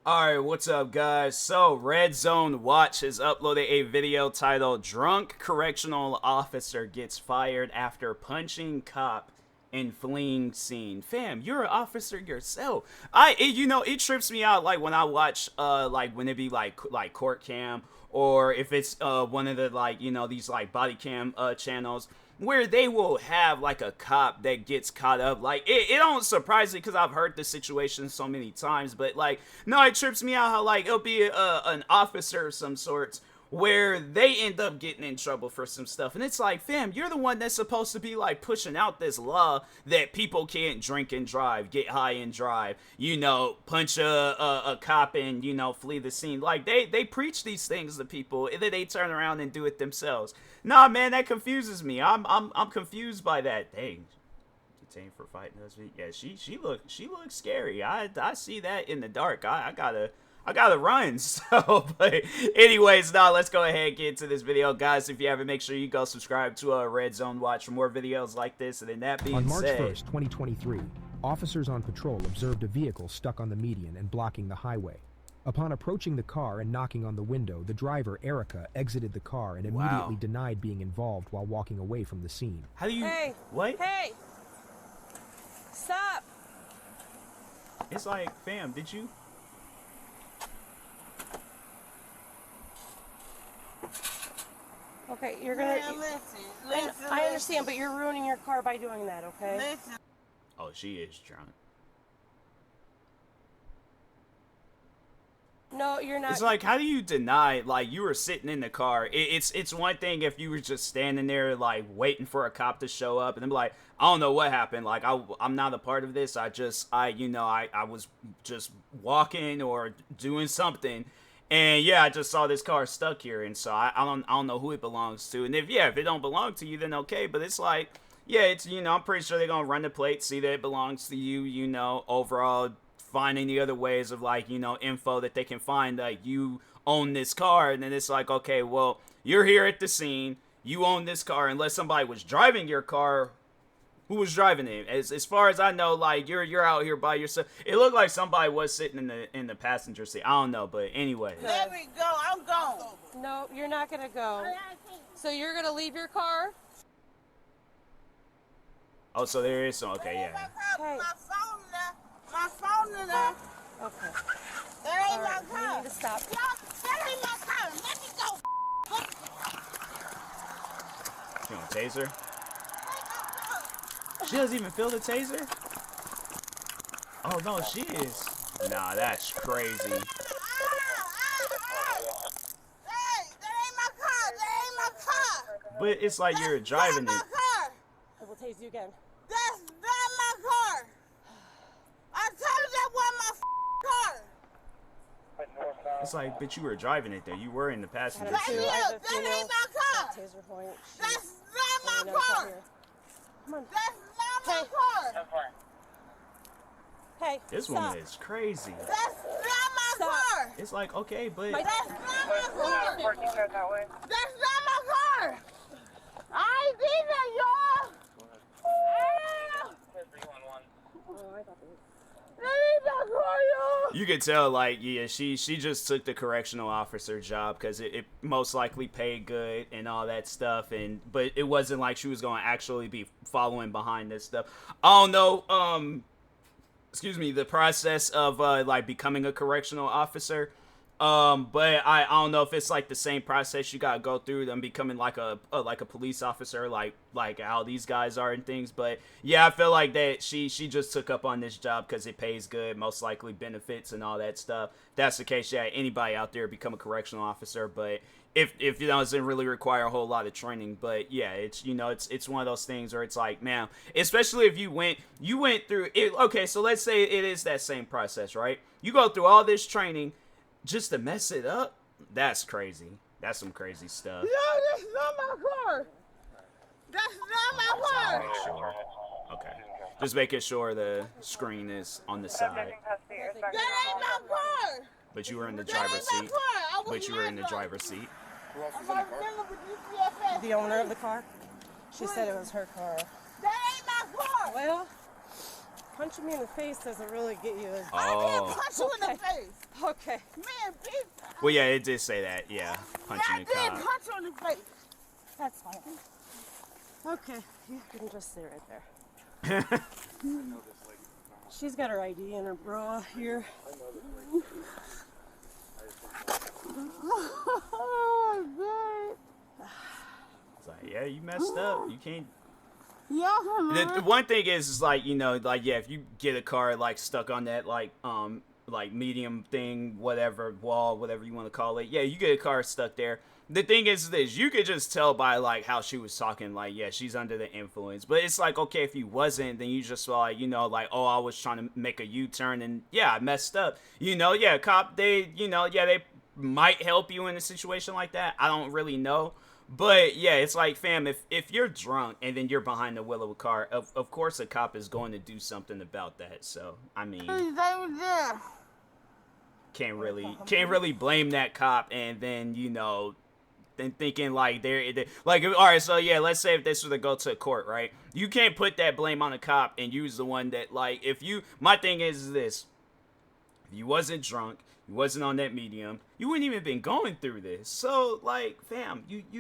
Alright, what's up guys? So, Red Zone Watch has uploaded a video titled Drunk Correctional Officer Gets Fired After Punching Cop in Fleeing Scene. Fam, you're an officer yourself. It trips me out like when I watch like when it be like court cam, or if it's one of the these like body cam channels where they will have like a cop that gets caught up. Like it don't surprise me because I've heard the situation so many times, but like no, it trips me out how like it'll be an officer of some sorts where they end up getting in trouble for some stuff, and it's like, fam, you're the one that's supposed to be like pushing out this law that people can't drink and drive, get high and drive, punch a cop and flee the scene. Like they preach these things to people and then they turn around and do it themselves. Nah, man, that confuses me. I'm confused by that. Dang, detained for fighting husband. Yeah, she looks scary. I see that in the dark. I gotta run. So, but anyways, now let's go ahead and get into this video, guys. If you haven't, make sure you go subscribe to Red Zone Watch for more videos like this. And then that being said, on March said, 1st, 2023, officers on patrol observed a vehicle stuck on the median and blocking the highway. Upon approaching the car and knocking on the window, the driver, Erica, exited the car and immediately denied being involved while walking away from the scene. How do you... Hey! What? Hey! Stop! It's like, fam, did you... Okay, you're gonna... Listen. I understand, but you're ruining your car by doing that, okay? Listen. Oh, she is drunk. No, you're not. It's like, how do you deny, like, you were sitting in the car? It's one thing if you were just standing there, like, waiting for a cop to show up, and then be like, I don't know what happened, like, I'm not a part of this, I was just walking or doing something, and yeah, I just saw this car stuck here, and so I don't know who it belongs to, and if it don't belong to you, then okay, but it's like, yeah, it's, I'm pretty sure they're gonna run the plate, see that it belongs to you, overall, find any other ways of like info that they can find that you own this car, and then it's like, okay, well, you're here at the scene, you own this car, unless somebody was driving your car. Who was driving it? As far as I know, like you're out here by yourself. It looked like somebody was sitting in the passenger seat. I don't know, but anyway. Let me go. I'm gone. No, you're not gonna go. So you're gonna leave your car? Oh, so there is some. Okay, yeah. Hey. My phone in there. Okay. That ain't Right, my car. you need to stop. That ain't my car. Let me go. You want a taser? She doesn't even feel the taser? Oh, no, she is. Nah, that's crazy. Hey, that ain't my car. That ain't my car. But it's like you're driving it. That's not my car. I will tase you again. That's not my car. I told you that wasn't my car. It's like, but you were driving it there. You were in the passenger That seat. ain't my car. Taser point. That's not my car. Come on. That's not my car. Hey, This stop. woman is crazy. That's not my car. It's like, okay, but... That's not my car. That's not my car. I ain't did that, y'all. You could tell, like, yeah, she just took the correctional officer job because it most likely paid good and all that stuff, but it wasn't like she was going to actually be following behind this stuff. I don't know, excuse me, the process of, like, becoming a correctional officer, but I don't know if it's, like, the same process you gotta go through them becoming, like, a police officer, like how these guys are and things, but, yeah, I feel like that she just took up on this job because it pays good, most likely benefits and all that stuff. If that's the case, yeah, anybody out there become a correctional officer, but if it doesn't really require a whole lot of training, but, yeah, it's, it's one of those things where it's like, man, especially if you went through it, okay, so let's say it is that same process, right? You go through all this training just to mess it up. That's crazy. That's some crazy stuff. No, that's not my car. That's not my car. Sure. Okay. Just making sure the screen is on the side. That ain't my car. But you were in the driver's seat. But you were in the driver's seat. The owner of the car? She said it was her car. That ain't my car. Well, Punching me in the face doesn't really get you. I didn't Oh. punch you in the face. Okay. Man, bitch. Well, yeah, it did say that. Yeah, punching I the did cop. punch you in the face. That's fine. Okay. You can just stay right there. She's got her ID in her bra here. Oh, God. It's like, yeah, you messed up. You can't. Yeah, The one thing is like, you know, like, yeah, if you get a car like stuck on that like medium thing, whatever wall, whatever you want to call it, yeah, you get a car stuck there. The thing is this, you could just tell by like how she was talking, like, yeah, she's under the influence. But it's like, okay, if you wasn't, then you just like, you know, like, oh, I was trying to make a U-turn and yeah, I messed up. You know, yeah, cop, they, you know, yeah, they might help you in a situation like that. I don't really know. But yeah, it's like, fam, if you're drunk and then you're behind the wheel of a car, of course a cop is going to do something about that. So I mean, can't really blame that cop, and then, you know, then thinking like they're like, all right, so yeah, let's say if this was to go to court, right? You can't put that blame on a cop and use the one that, like, if you, my thing is this, if you wasn't drunk, you wasn't on that medium, you wouldn't even been going through this. So like, fam, you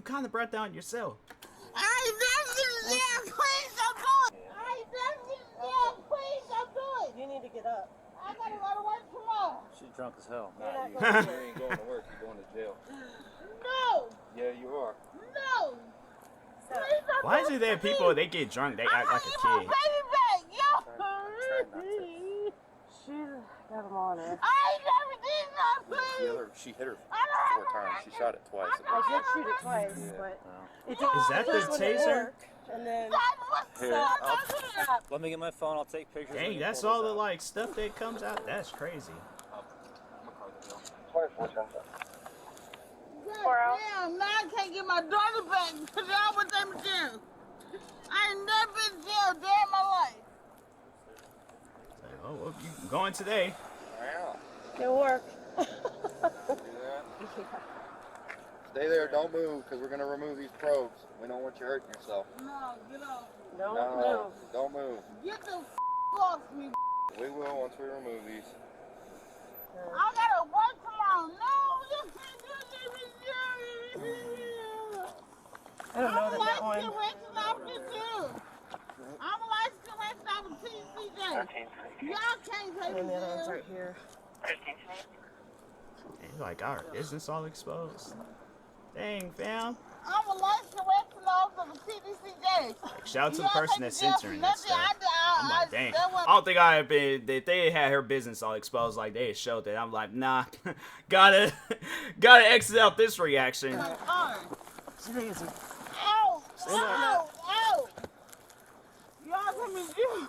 kind of brought down yourself. I definitely, yeah, please don't do it. I definitely, yeah, please don't do it. You need to get up. I gotta go to work tomorrow. She's drunk as hell. You're not You. going to You ain't going to work. You're going to jail. No, Yeah, you are. no. Stop. Please don't Why do is it it that to people, me. they get drunk, they I act like want a my kid? baby back, yo. She's got them on her. I ain't never did nothing. She hit her I don't 4 times. She shot it twice. I did shoot it twice, Yeah. but No. it didn't. Is that the first one didn't taser? work, and then Here, stop. let me get my phone. I'll take pictures. Dang, that's all the like stuff that comes out. That's crazy. Damn, now I can't get my daughter back because I was in jail. I ain't never been in jail day in my life. Like, oh, well, you going today? It'll work. Stay there, don't move, because we're going to remove these probes. We don't want you hurting yourself. No, get off. Don't No, move. don't move. Get the off me. We will once we remove these. I gotta work tomorrow. No, you can't do this. I don't know I'm a that license one. correction officer too. I'm a license correction officer TCJ. Y'all can't take And then me the other one's jail. right here. It's like, our business all exposed. Dang, fam. I'm a license correction officer for TCJ. Shout out to the Y'all person take that's me jail for censoring that nothing. stuff. I'm like, dang. I don't think I had been, that they had her business all exposed, like they had showed that. I'm like, nah, gotta exit out this reaction. Seriously. Ow! Ow! Ow! Y'all take me jail.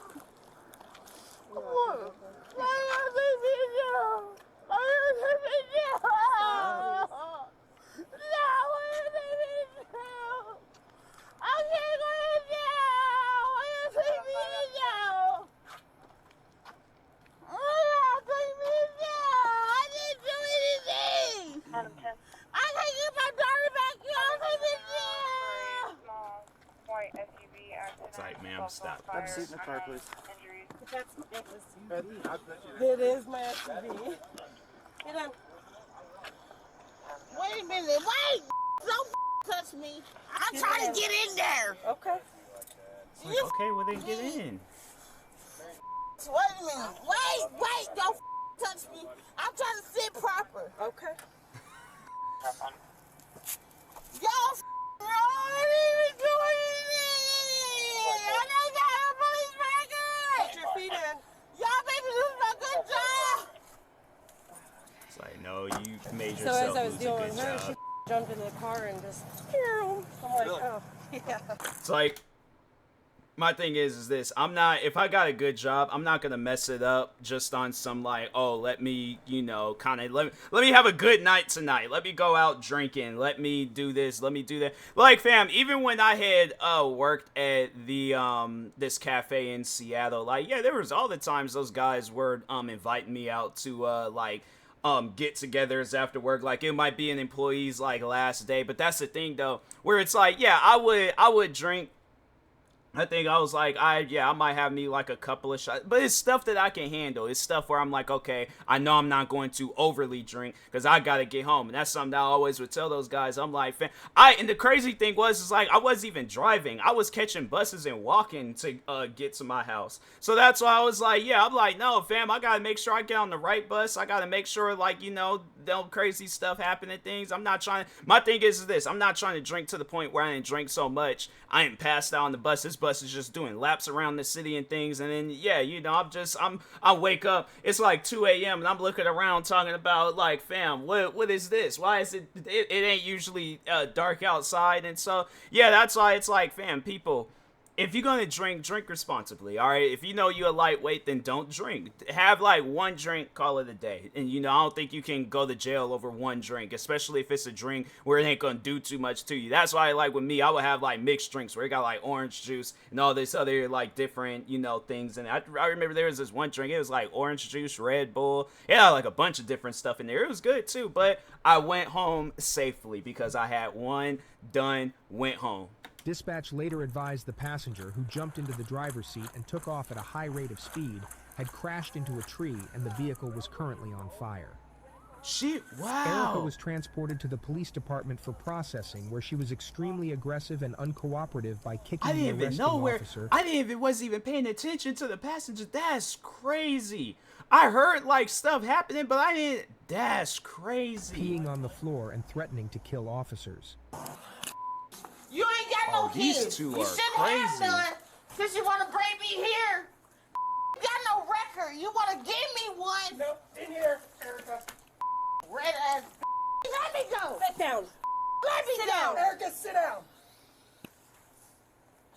Come on. Y'all take me jail. Y'all take me jail. Y'all take me jail. I can't go to jail. Y'all take me to jail. Y'all take me to jail. I didn't do anything. I can't get my daughter back. Y'all take me to jail. White SUV accident. It's like, ma'am, stop. Have a seat in the car, please. Injuries. That's my SUV. It is my SUV. Get on. Wait a minute. Wait. Don't touch me. I'm trying to get in there. Okay. It's like, okay, well then get in. Wait a minute. Wait. Don't touch me. I'm trying to sit proper. Okay. Y'all not even doing anything. I don't got a police record. Put your feet in. Y'all made me lose my good job. It's like, no, you made So yourself as I was lose a dealing good with her, job. she jumped in the car and just, I'm like, oh, yeah. It's like, my thing is this, I'm not, if I got a good job, I'm not gonna mess it up just on some like, oh, let me, you know, kind of, let me have a good night tonight, let me go out drinking, let me do this, let me do that. Like, fam, even when I had worked at the this cafe in Seattle, like, yeah, there was all the times those guys were inviting me out to like get-togethers after work. Like, it might be an employee's like last day, but that's the thing though, where it's like, yeah, I would drink I think I was like, I might have me like a couple of shots, but it's stuff that I can handle. It's stuff where I'm like, okay, I know I'm not going to overly drink because I gotta get home, and that's something that I always would tell those guys. I'm like, and the crazy thing was, is like I wasn't even driving. I was catching buses and walking to get to my house. So that's why I was like, yeah, I'm like, no, fam, I gotta make sure I get on the right bus. I gotta make sure, like, you know, no crazy stuff happening, things. I'm not trying. My thing is this: I'm not trying to drink to the point where I didn't drink so much I ain't passed out on the bus. This bus is just doing laps around the city and things, and then yeah, you know, I wake up, it's like 2 a.m. and I'm looking around talking about like, fam, what is this? Why is it ain't usually dark outside? And so yeah, that's why it's like, fam, people, if you're gonna drink responsibly, all right? If you know you're a lightweight, then don't drink. Have like one drink, call it a day. And you know, I don't think you can go to jail over one drink, especially if it's a drink where it ain't gonna do too much to you. That's why, like with me, I would have like mixed drinks where it got like orange juice and all this other like different, you know, things. And I remember there was this one drink, it was like orange juice, Red Bull. It had like a bunch of different stuff in there. It was good too, but I went home safely because I had one done, went home. Dispatch later advised the passenger, who jumped into the driver's seat and took off at a high rate of speed, had crashed into a tree and the vehicle was currently on fire. Wow. Erica was transported to the police department for processing, where she was extremely aggressive and uncooperative by kicking the arresting officer. Wasn't even paying attention to the passenger. That's crazy. I heard like stuff happening, but I didn't. That's crazy. Peeing on the floor and threatening to kill officers. You ain't got no these kids. two You are shouldn't crazy. have none, because you want to bring me here. You got no record. You want to give me one. Nope, in here, Erica. Red ass. Let me go. Sit down. Let me Sit go. down. Erica, sit down.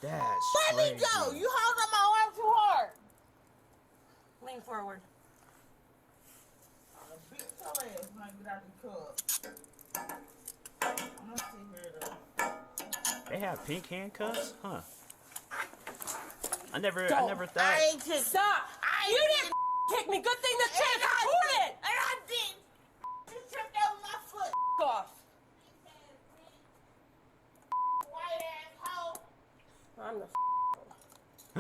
That's Let crazy. me go. You hold on my arm too hard. Lean forward. Beat your ass when I get out the club. I'm gonna sit here though. They have pink handcuffs? Huh. I never I thought. ain't kicked. Stop. You didn't kick me. Good thing the chair got And I didn't. You tripped over my foot. off. White ass hoe. I'm the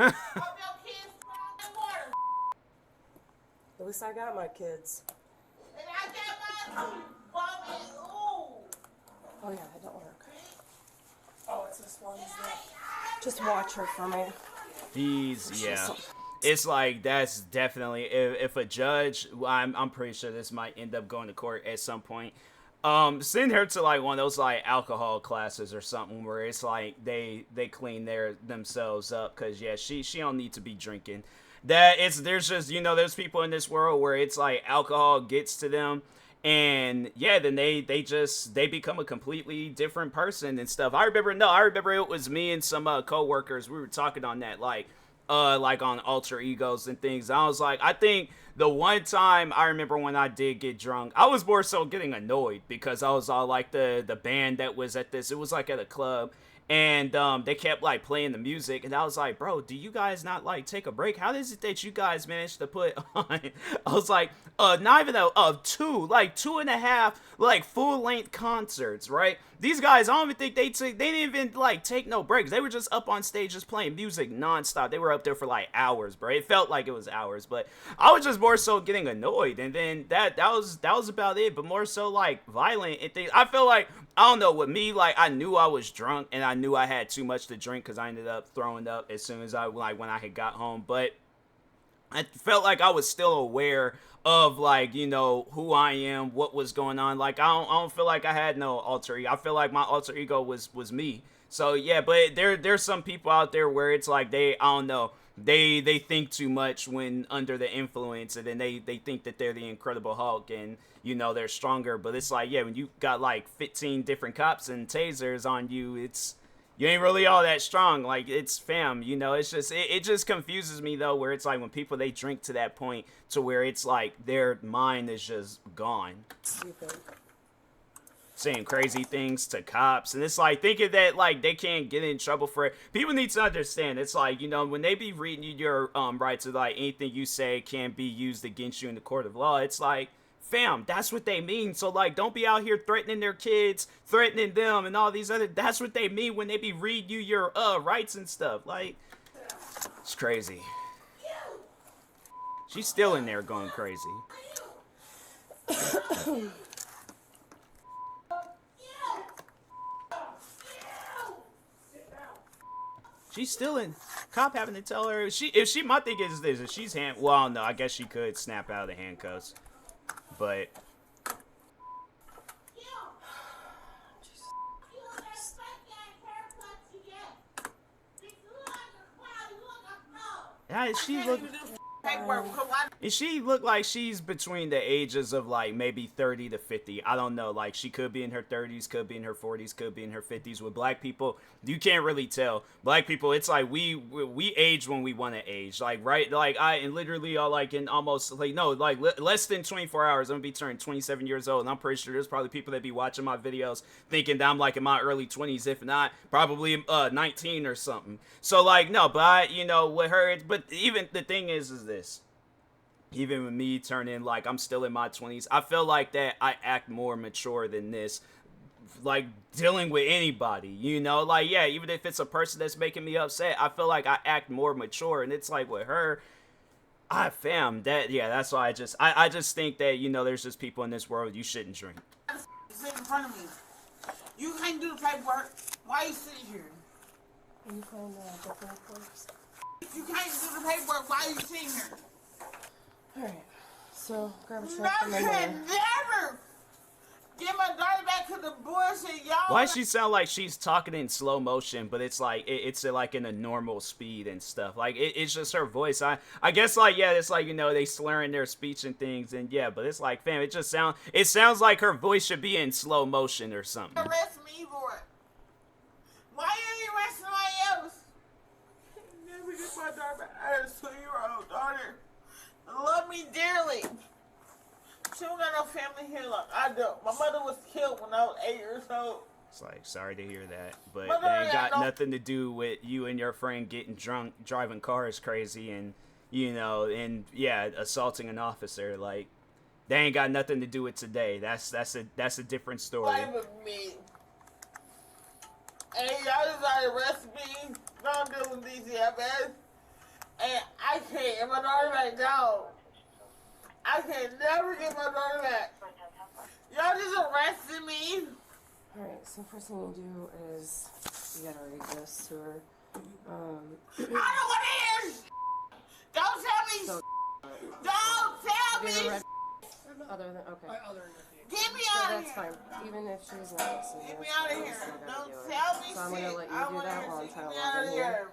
Hope your kids in water. At least I got my kids. And I got mine too. Bummy. Ooh. Oh yeah, I don't work. Oh, it's this one. Just watch her for me. Yeah. It's like, that's definitely, if a judge, I'm pretty sure this might end up going to court at some point. Send her to like one of those like alcohol classes or something where it's like they clean themselves up, because yeah, she don't need to be drinking. There's just, you know, there's people in this world where it's like alcohol gets to them, and yeah, then they become a completely different person and stuff. I remember it was me and some co-workers, we were talking on that, like on alter egos and things. I was like, I think the one time I remember when I did get drunk, I was more so getting annoyed because I was all like the band that was at this, it was like at a club, and they kept like playing the music, and I was like, bro, do you guys not like take a break? How is it that you guys managed to put on, I was like, not even two and a half like full length concerts, right? These guys, I don't even think they didn't even like take no breaks. They were just up on stage just playing music nonstop. They were up there for like hours, bro. It felt like it was hours, but I was just more so getting annoyed. And then that was about it, but more so like violent and things. I feel like, I don't know, with me, like I knew I was drunk and I knew I had too much to drink because I ended up throwing up as soon as when I had got home. But I felt like I was still aware of, like, you know, who I am, what was going on. Like, I don't feel like I had no alter ego. I feel like my alter ego was me. So yeah, but there's some people out there where it's like I don't know, they think too much when under the influence, and then they think that they're the Incredible Hulk and, you know, they're stronger. But it's like, yeah, when you got like 15 different cops and tasers on you, you ain't really all that strong. Like, it's fam, you know, it's just, it just confuses me though, where it's like when people, they drink to that point to where it's like their mind is just gone. Saying crazy things to cops, and it's like thinking that like they can't get in trouble for it. People need to understand, it's like, you know, when they be reading you your rights, of like anything you say can be used against you in the court of law, it's like, fam, that's what they mean. So like, don't be out here threatening their kids, threatening them and all these other, that's what they mean when they be reading you your rights and stuff. Like, It's crazy. She's still in there going crazy. She's still in. Cop having to tell her if she my thing is this, if she's well, no, I guess she could snap out of the handcuffs. But yeah, she look like she's between the ages of like maybe 30 to 50. I don't know. Like she could be in her 30s, could be in her 40s, could be in her 50s. With black people, you can't really tell. Black people, it's like we age when we want to age. Like right, like and literally like in almost like no, like less than 24 hours, I'm gonna be turning 27 years old, and I'm pretty sure there's probably people that be watching my videos thinking that I'm like in my early 20s, if not probably 19 or something. So like no, but with her, but even the thing is this. Even with me turning like I'm still in my 20s, I feel like that I act more mature than this, like dealing with anybody, like yeah, even if it's a person that's making me upset, I feel like I act more mature. And it's like with her, that's why I just think that there's just people in this world you shouldn't drink. Sit in front of me. You can't do the paperwork. Why are you sitting here? Are you playing the different course? You can't do the paperwork. Why are you sitting here? Alright, so grab a No, truck and can then never get my daughter back to the bullshit, y'all. Why she sound like she's talking in slow motion, but it's like it's like in a normal speed and stuff. Like it's just her voice. I guess like yeah, it's like they slurring their speech and things, and yeah, but it's like fam, it sounds like her voice should be in slow motion or something. Arrest me for it. Why are you arresting somebody else? Never get my daughter back. I have a 2-year-old daughter. Love me dearly. She don't got no family here like I do. My mother was killed when I was 8 years old. It's like, sorry to hear that, but Mother that ain't got no- nothing to do with you and your friend getting drunk, driving cars crazy, and and yeah, assaulting an officer. Like, that ain't got nothing to do with today. That's a different story. Play with me. And y'all just gotta arrest me. Don't deal with DCFS. And I can't get my daughter back down. I can never get my daughter back. Y'all just arrested me. Alright, so first thing you do is you gotta read this to her. I don't want to hear. Don't tell me. So, Don't tell Have you ever me. read other than okay. Get me So out of that's here. fine. Even if she's not listening, Get me that's out of fine. here. You still gotta Don't do it. tell me So I'm shit. gonna let you I do wanna that hear while I'm shit. trying to Get me out log of in here. here.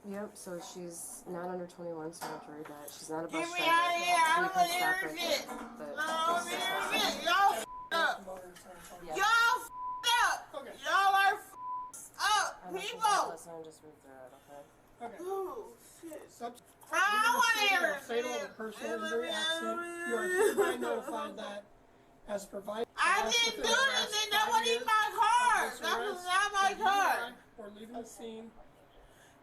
Yep, so she's not under 21, so I don't have to read that. She's not a bus Get me driver. out of here. I So you don't can want to stop hear right shit. there. But I don't want to it's hear just- shit. Y'all f***ed up. Yeah. Y'all f***ed up. Y'all are f***ed up. I'm not People. gonna listen and just read through it, okay? Oh, shit. Subject I don't want to hear fatal shit. or personal injury accident, you are hereby notified that as provided. I didn't do anything. That wasn't even my car. That was not my car. Or leaving the scene.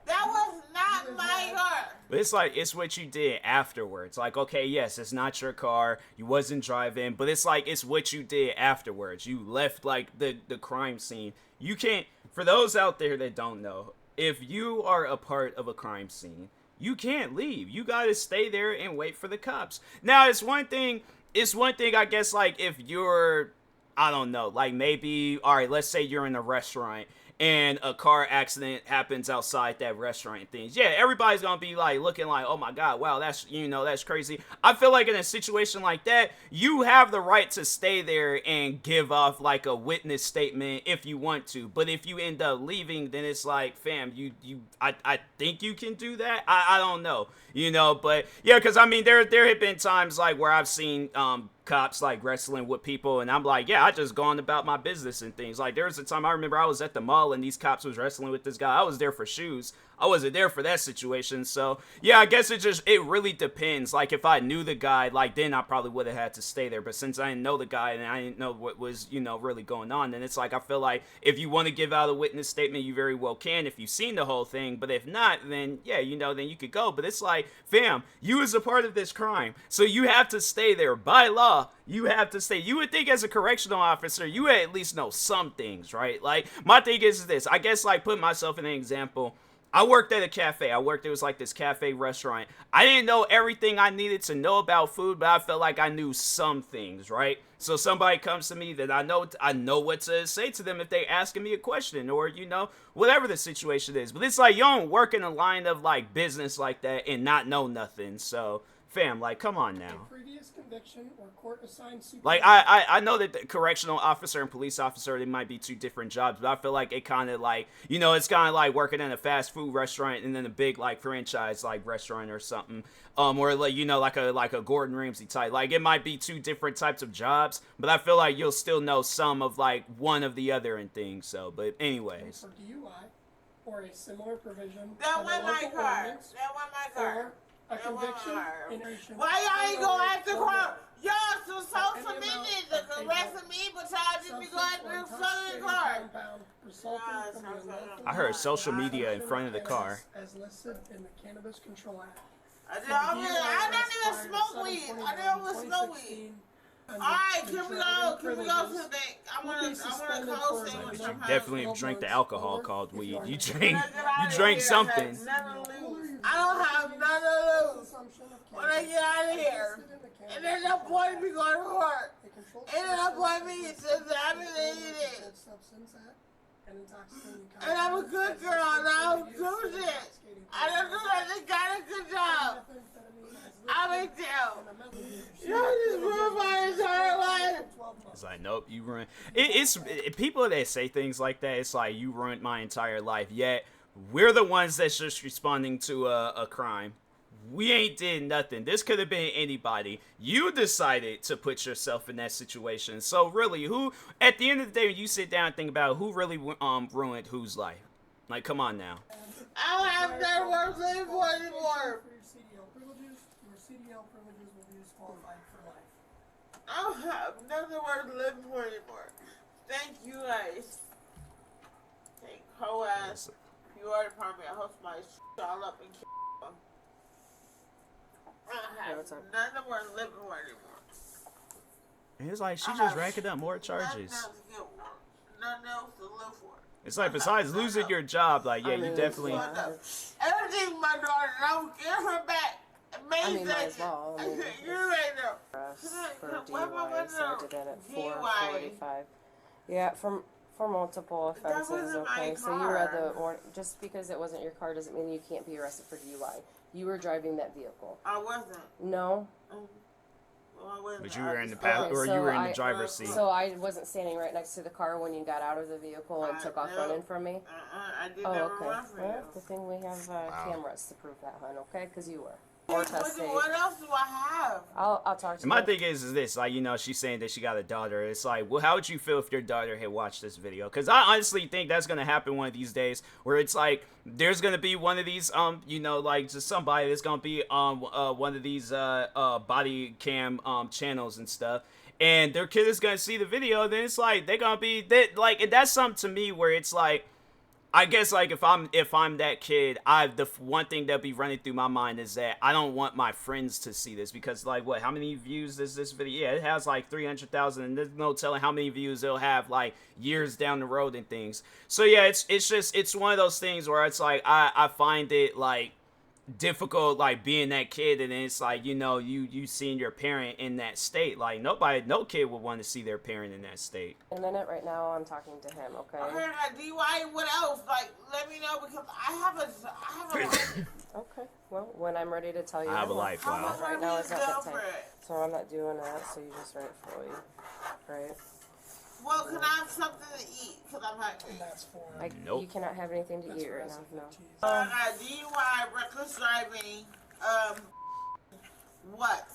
That was not my car. But it's like, it's what you did afterwards. Like, okay, yes, it's not your car. You wasn't driving. But it's like, it's what you did afterwards. You left, like, the crime scene. You can't, for those out there that don't know, if you are a part of a crime scene, you can't leave. You gotta stay there and wait for the cops. Now, it's one thing, I guess, like, if you're, I don't know, like, maybe, all right, let's say you're in a restaurant and a car accident happens outside that restaurant and things. Yeah, everybody's gonna be like looking like, oh my god, wow, that's that's crazy. I feel like in a situation like that, you have the right to stay there and give off like a witness statement if you want to. But if you end up leaving, then it's like, fam, I think you can do that. I don't know, but yeah, because I mean there have been times like where I've seen cops like wrestling with people, and I'm like, yeah, I just gone about my business and things. Like, there was a time I remember I was at the mall and these cops was wrestling with this guy. I was there for shoes. I wasn't there for that situation. So yeah, I guess it really depends. Like, if I knew the guy, like, then I probably would have had to stay there. But since I didn't know the guy and I didn't know what was really going on, then it's like, I feel like if you want to give out a witness statement, you very well can if you've seen the whole thing. But if not, then yeah, then you could go. But it's like, fam, you was a part of this crime, so you have to stay there by law. You have to stay. You would think as a correctional officer, you would at least know some things, right? Like, my thing is this. I guess, like, put myself in an example. I worked at a cafe. It was like this cafe restaurant. I didn't know everything I needed to know about food, but I felt like I knew some things, right? So somebody comes to me that I know what to say to them if they asking me a question, or, you know, whatever the situation is. But it's like, you don't work in a line of, like, business like that and not know nothing. So, fam, like, come on now. Previous conviction or court-assigned supervisor. Like, I know that the correctional officer and police officer, they might be two different jobs, but I feel like it kind of like, you know, it's kind of like working in a fast food restaurant and then a big, like, franchise, like, restaurant or something. Or, like, you know, like a Gordon Ramsay type. Like, it might be two different types of jobs, but I feel like you'll still know some of, like, one of the other and things. So, but anyways. For DUI or a similar provision. That went my car. That went my car. A conviction in why y'all ain't go after car? Y'all some social media to arrest me, but y'all just be going through southern car. I heard social media in front of the car. As listed in the Cannabis Control Act. I don't even smoke weed. I don't even smoke weed. Alright, can we go to the bank? I want a cold sandwich. Definitely drink the alcohol called weed. You drink something. I don't have none to lose when I get out of here. And then the boy be going to work. And then the boy be examinated it. And I'm a good girl and I don't do shit. I don't do that. They got a good job. I'm in jail. You just ruined my entire life. It's like, nope, you ruined. It's people that say things like that. It's like, you ruined my entire life. Yet we're the ones that's just responding to a crime. We ain't did nothing. This could have been anybody. You decided to put yourself in that situation. So really, who? At the end of the day, when you sit down and think about who really ruined whose life. Like, come on now. I don't have no work anymore. Your CDL privileges will be disqualified for life. I don't have nothing worth living for anymore. Thank you guys. Thank co-ass. You are the department. I host my shit all up and kill them. I have nothing worth living for anymore. And it's like, she just racking up more charges. Nothing else to live for. It's like, besides losing your job, like, yeah, you definitely. Everything my daughter, I will get her back. I mean, might as well. I mean, You're right now. For DUI, so I did that at 4:45. Yeah, for multiple offenses. Okay, so you read the order. Just because it wasn't your car doesn't mean you can't be arrested for DUI. You were driving that vehicle. I wasn't. No. Well, I wasn't. But you were in the you were in the driver's seat. So I wasn't standing right next to the car when you got out of the vehicle and took off running from me. I did oh, never okay. run from Well, you. the thing we have cameras to prove that, hon. Okay, because you were. What else do I have? I'll talk to you. And my thing is this, like, you know, she's saying that she got a daughter. It's like, well, how would you feel if your daughter had watched this video? Because I honestly think that's going to happen one of these days, where it's like, there's going to be one of these, you know, like, just somebody that's going to be one of these body cam channels and stuff. And their kid is going to see the video, then it's like, they're going to be, like, and that's something to me where it's like, I guess, like, if I'm that kid, the one thing that'll be running through my mind is that I don't want my friends to see this, because, like, what, how many views does this video? Yeah, it has like 300,000, and there's no telling how many views it'll have like years down the road and things. So yeah, it's one of those things where it's like I find it like difficult, like, being that kid, and it's like, you know, you seeing your parent in that state. Like, no kid would want to see their parent in that state. In a minute, right now, I'm talking to him. Okay. I heard a DUI. What else? Like, let me know, because I have a life. Okay. Well, when I'm ready to tell you. I have a life. Wow. Right now is not that time. So I'm not doing that. So you just write for you, right? Well, can I have something to eat? Because I'm hungry. Nope. You cannot have anything to eat right now. No. I got DUI, reckless driving, what?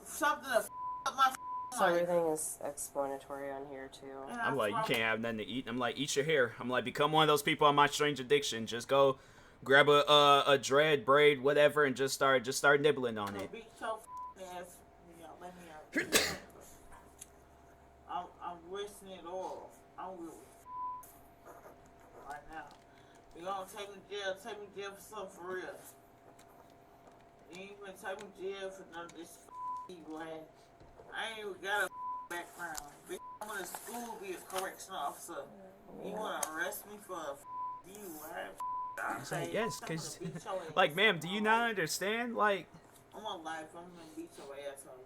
Something to up my So everything is explanatory on here too. I'm like, you can't have nothing to eat. I'm like, eat your hair. I'm like, become one of those people on My Strange Addiction. Just go grab a dread, braid, whatever, and just start nibbling on it. I'm wasting it all. I'm really right now. You gonna take me to jail? Take me to jail for something for real. You ain't gonna take me to jail for none of this evil ass. I ain't even got a background. Bitch, I went to school to be a correctional officer. You wanna arrest me for a DUI? I was like, yes, because, like, ma'am, do you not understand? Like, I'm on life. I'm gonna beat your asshole.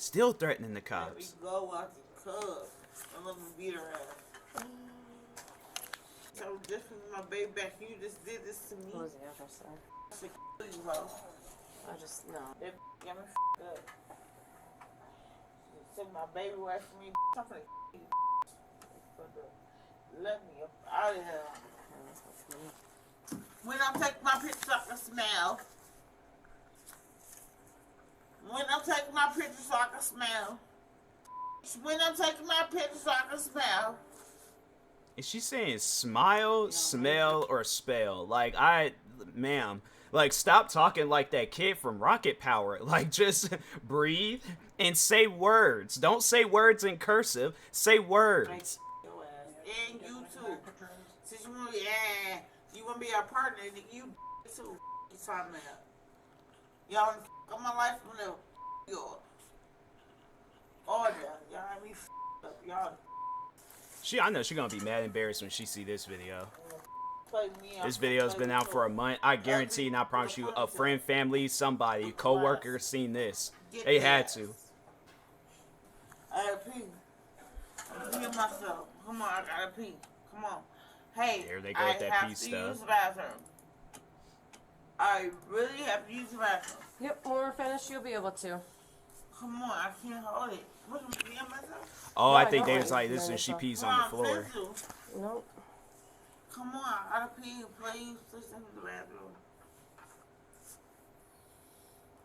still threatening the Let me cops. go watch the cub and let me beat her ass. So just from my baby back, you just did this to me. What was the officer? I said, kill you, ho. I just, no. That got me up. You took my baby away from me. I'm finna kill you. Let me up out of here. When I'm taking my pictures, I can smell. When I'm taking my pictures, I can smell. When I'm taking my pictures, I can smell. Is she saying smile, smell, or spell? Like, ma'am, like, stop talking like that kid from Rocket Power. Like, just breathe and say words. Don't say words in cursive. Say words. And you too. Since you want to be our partner, you too. You talking about? Y'all got my life from the y'all. All that. Y'all have me up. Y'all. I know she gonna be mad embarrassed when she see this video. Play me out. This video's been out for a month. I guarantee and I promise you, a friend, family, somebody, co-worker seen this. They had to. I gotta pee. I'm peeing myself. Come on, I gotta pee. Come on. Hey, There they go with that pee stuff. Use the bathroom. I really have to use the bathroom. Yep, when we're finished, you'll be able to. Come on, I can't hold it. What am I peeing myself? Oh, No, I I think don't they was like like, this when she myself. pees on the floor. Nope. Come on, I gotta pee. Please, please take me to the bathroom.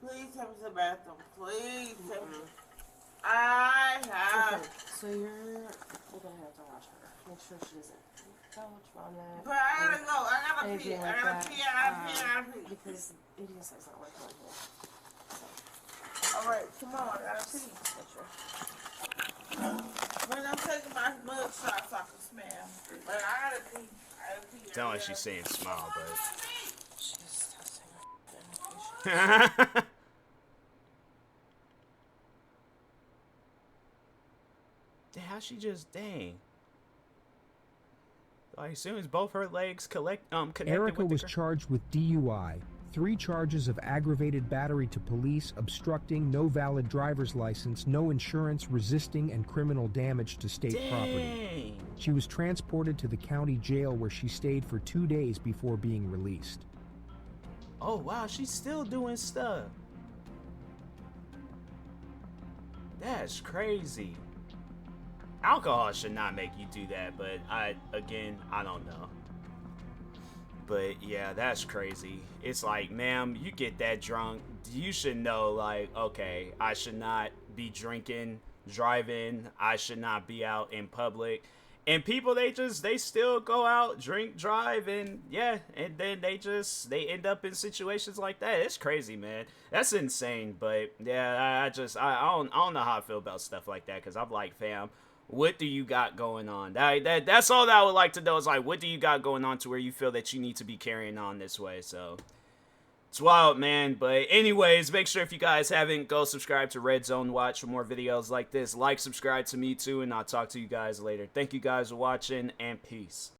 Please take me to the bathroom. Please take me. I have. Okay, so you're gonna have to watch her. Make sure she doesn't belch, vomit. But I gotta go. I gotta pee. Anything I like gotta that. pee. I gotta pee. I gotta pee. Because ADSI's not working on here. Alright, come on. I gotta pee. When I'm taking my mug shots, I can smell. But I gotta pee. I gotta pee. Sound like she's saying smile, but. She's testing her medication. How she just, dang. Like, as soon as both her legs connected Erica with was the charged with DUI, 3 charges of aggravated battery to police, obstructing, no valid driver's license, no insurance, resisting, and criminal damage to state property. Dang. She was transported to the county jail where she stayed for 2 days before being released. Oh, wow, she's still doing stuff. That's crazy. Alcohol should not make you do that, but I don't know. But yeah, that's crazy. It's like, ma'am, you get that drunk, you should know, like, okay, I should not be drinking, driving, I should not be out in public. And people, they still go out, drink, drive, and yeah, and then they end up in situations like that. It's crazy, man. That's insane. But yeah, I don't know how I feel about stuff like that, because I'm like, fam, what do you got going on? That's all that I would like to know is, like, what do you got going on to where you feel that you need to be carrying on this way? So it's wild, man. But anyways, make sure if you guys haven't, go subscribe to Red Zone Watch for more videos like this. Like, subscribe to me too, and I'll talk to you guys later. Thank you guys for watching, and peace.